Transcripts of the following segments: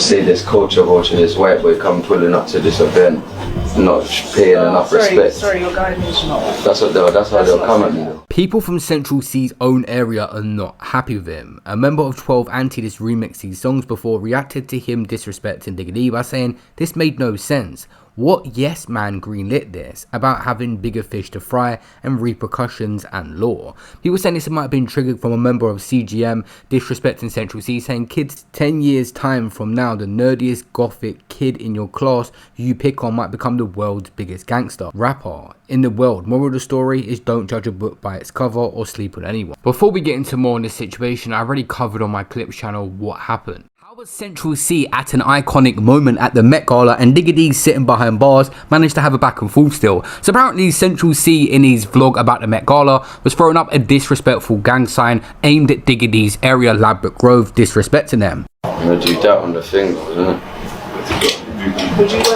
See this culture watching this white boy come pulling up to this event, not paying enough respect. Sorry, your guy is not. That's how they'll come at me though. People from Central Cee's own area are not happy with him. A member of 12 Anti-This remixed these songs before reacted to him disrespecting Digga D by saying this made no sense. What yes man greenlit this about having bigger fish to fry and repercussions and law? People saying this might have been triggered from a member of CGM disrespecting Central Cee, saying kids 10 years time from now, the nerdiest gothic kid in your class you pick on might become the world's biggest gangster rapper in the world. Moral of the story is don't judge a book by its cover or sleep on anyone. Before we get into more on this situation, I already covered on my clips channel what happened. How was Central Cee at an iconic moment at the Met Gala and Digga D sitting behind bars managed to have a back and forth still? So apparently Central Cee in his vlog about the Met Gala was throwing up a disrespectful gang sign aimed at Digga D's area, Ladbroke Grove, disrespecting them. I'm gonna do that on the thing, isn't it?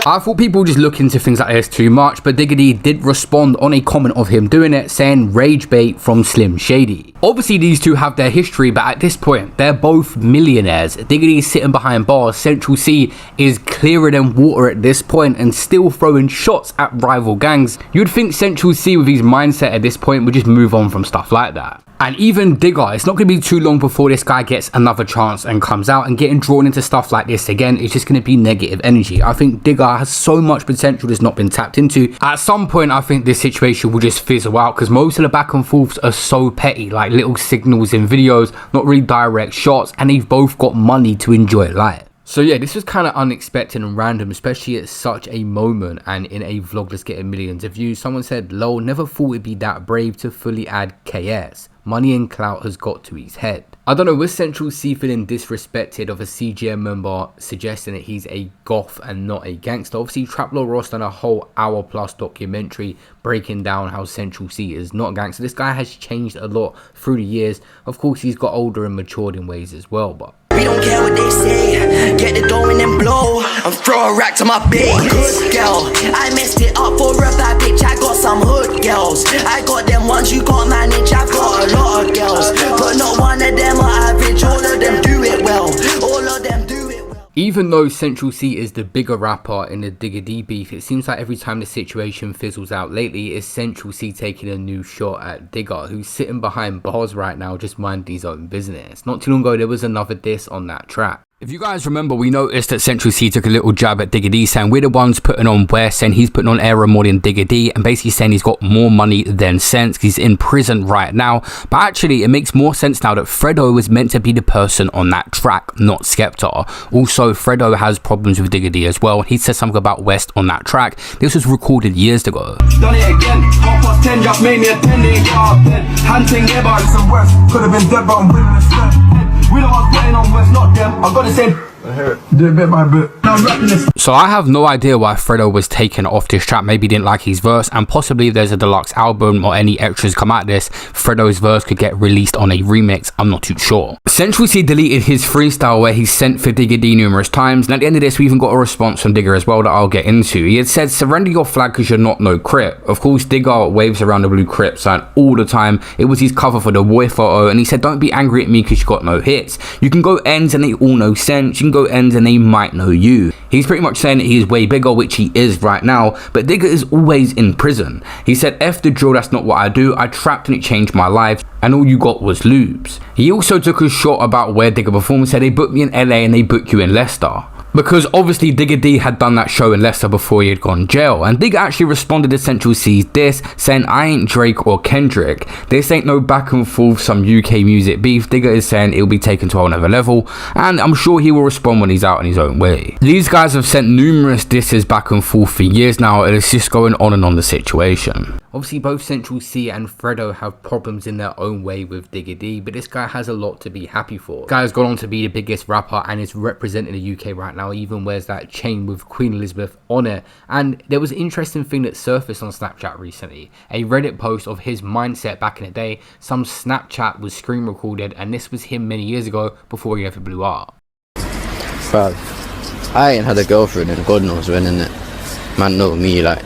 I thought people just look into things like this too much, but Digga D did respond on a comment of him doing it, saying rage bait from Slim Shady. Obviously these two have their history, but at this point they're both millionaires. Digga D is sitting behind bars, Central Cee is clearer than water at this point and still throwing shots at rival gangs. You'd think Central Cee with his mindset at this point would just move on from stuff like that. And even Digga, it's not going to be too long before this guy gets another chance and comes out, and getting drawn into stuff like this again is just going to be negative energy. I think Digga has so much potential that's not been tapped into. At some point I think this situation will just fizzle out because most of the back and forths are so petty, like little signals in videos, not really direct shots, and they've both got money to enjoy life. So yeah, this was kind of unexpected and random, especially at such a moment and in a vlog that's getting millions of views. Someone said, lol, never thought it'd be that brave to fully add KS. Money and clout has got to his head. I don't know, was Central Cee feeling disrespected of a CGM member suggesting that he's a goth and not a gangster? Obviously, Trap Lord Ross done a whole hour-plus documentary breaking down how Central Cee is not a gangster. This guy has changed a lot through the years. Of course, he's got older and matured in ways as well, but we don't care what they say, get the dough and then blow, and throw a rack to my base. Good girl, I messed it up for a bad bitch, I got some hood girls. I got them ones you can't manage, I've got a lot of girls. But not one of them are average, all of them do it well. All of them do it well. Even though Central Cee is the bigger rapper in the Digga D beef, it seems like every time the situation fizzles out lately, it's Central Cee taking a new shot at Digga, who's sitting behind bars right now just minding his own business. Not too long ago, there was another diss on that track. If you guys remember, we noticed that Central Cee took a little jab at Digga D, saying we're the ones putting on West, saying he's putting on Era more than Digga D, and basically saying he's got more money than sense, he's in prison right now. But actually, it makes more sense now that Fredo was meant to be the person on that track, not Skepta. Also, Fredo has problems with Digga D as well. He said something about West on that track. This was recorded years ago. Done it again, 10:30, just made me a 10 hunting nearby some West, could have been dead but I'm winning this step. We know I was playing on West, not them. I got the same. Do it bit by bit. So I have no idea why Fredo was taken off this track. Maybe he didn't like his verse, and possibly if there's a deluxe album or any extras come out this, Fredo's verse could get released on a remix. I'm not too sure. Central Cee deleted his freestyle where he sent for Digga D numerous times, and at the end of this we even got a response from Digga as well that I'll get into. He had said, surrender your flag because you're not no Crip. Of course, Digga waves around the blue Crip sign all the time. It was his cover for the boy photo, and he said, don't be angry at me because you got no hits. You can go ends and they all know sense. You can go ends and they might know you. He's pretty much saying that he's way bigger, which he is right now, but Digga is always in prison. He said, F the drill, that's not what I do. I trapped and it changed my life, and all you got was lubes. He also took a shot about where Digga performed, said they booked me in LA and they booked you in Leicester. Because obviously Digga D had done that show in Leicester before he had gone jail, and Digga actually responded to Central Cee's diss, saying I ain't Drake or Kendrick. This ain't no back and forth some UK music beef. Digga is saying it'll be taken to another level, and I'm sure he will respond when he's out in his own way. These guys have sent numerous disses back and forth for years now, and it's just going on and on the situation. Obviously both Central Cee and Fredo have problems in their own way with Digga D, but this guy has a lot to be happy for. This guy has gone on to be the biggest rapper and is representing the UK right now, even wears that chain with Queen Elizabeth on it. And there was an interesting thing that surfaced on Snapchat recently, a Reddit post of his mindset back in the day. Some Snapchat was screen recorded, and this was him many years ago before he ever blew up. Bruv, I ain't had a girlfriend and God knows when, innit? Man know me, like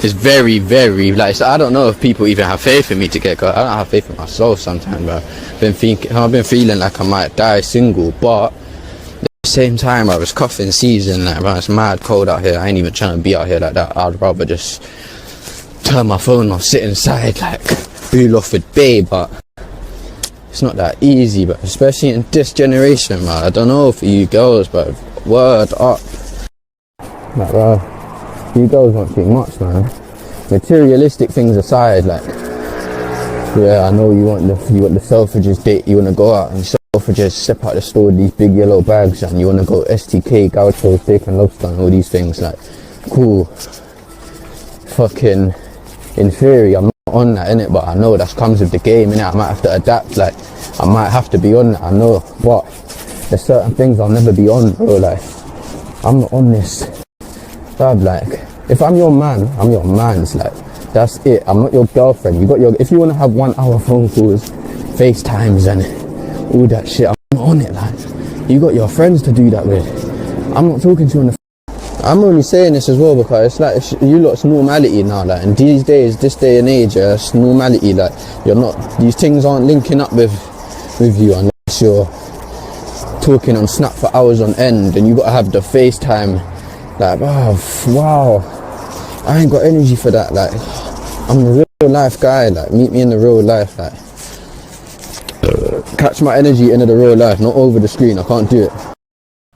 it's very, very, like, so I don't know if people even have faith in me to get girl. I don't have faith in myself sometimes, bro. I've been feeling like I might die single, but Same time, I was coughing season, like, man, it's mad cold out here. I ain't even trying to be out here like that. I'd rather just turn my phone off, sit inside, like, reel off with babe, but it's not that easy, but especially in this generation, man. I don't know for you girls, but word up. Like, bro, you girls want too much, man. Materialistic things aside, like, yeah, I know you want the Selfridges date, you want to go out and Selfridges, step out the store with these big yellow bags, and you want to go STK, Gaucho, steak and lobster and all these things, like, cool. Fucking, in theory, I'm not on that, innit, but I know that comes with the game, innit. I might have to adapt, like, I might have to be on that, I know, but there's certain things I'll never be on, bro, like, I'm not on this, dad, like, if I'm your man, I'm your man's, like, that's it. I'm not your girlfriend. If you want to have 1 hour phone calls, FaceTimes and all that shit, I'm not on it, like, you got your friends to do that with. I'm not talking to you on the I'm only saying this as well because it's like, you lot's normality now, like, and these days, this day and age, it's normality, like, these things aren't linking up with you unless you're talking on Snap for hours on end, and you gotta have the FaceTime, like, oh, wow, I ain't got energy for that, like, I'm a real life guy, like, meet me in the real life, like, catch my energy into the real life, not over the screen, I can't do it.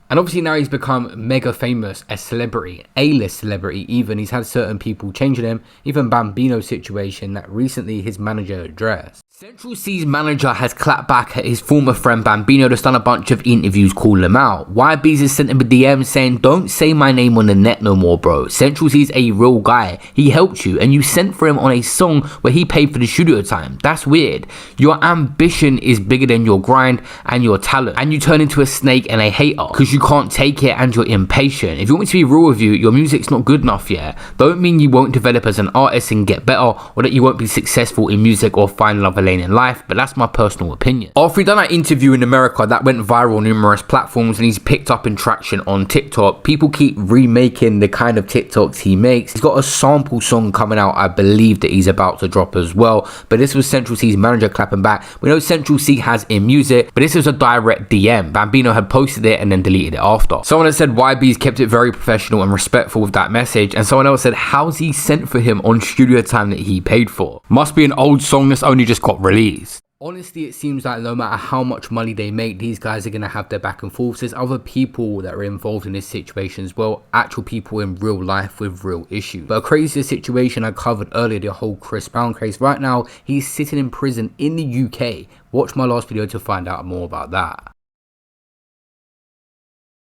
And obviously now he's become mega famous, a celebrity, A-list celebrity even. He's had certain people changing him, even Bambino's situation that recently his manager addressed. Central Cee's manager has clapped back at his former friend Bambino that's done a bunch of interviews calling him out. YB's has sent him a DM saying, don't say my name on the net no more, bro. Central Cee's a real guy. He helped you and you sent for him on a song where he paid for the studio time. That's weird. Your ambition is bigger than your grind and your talent. And you turn into a snake and a hater because you can't take it and you're impatient. If you want me to be real with you, your music's not good enough yet. Don't mean you won't develop as an artist and get better, or that you won't be successful in music or find another lane in life, but that's my personal opinion. After he done that interview in America that went viral on numerous platforms and he's picked up in traction on TikTok, people keep remaking the kind of TikToks he makes. He's got a sample song coming out, I believe, that he's about to drop as well, but this was Central Cee's manager clapping back. We know Central Cee has in music, but this was a direct DM. Bambino had posted it and then deleted it after. Someone had said YB's kept it very professional and respectful with that message, and someone else said, how's he sent for him on studio time that he paid for? Must be an old song that's only just got released. Honestly, it seems like no matter how much money they make, these guys are going to have their back and forth. There's other people that are involved in this situation as well, actual people in real life with real issues. But a crazier situation I covered earlier, the whole Chris Brown case. Right now, he's sitting in prison in the UK. Watch my last video to find out more about that.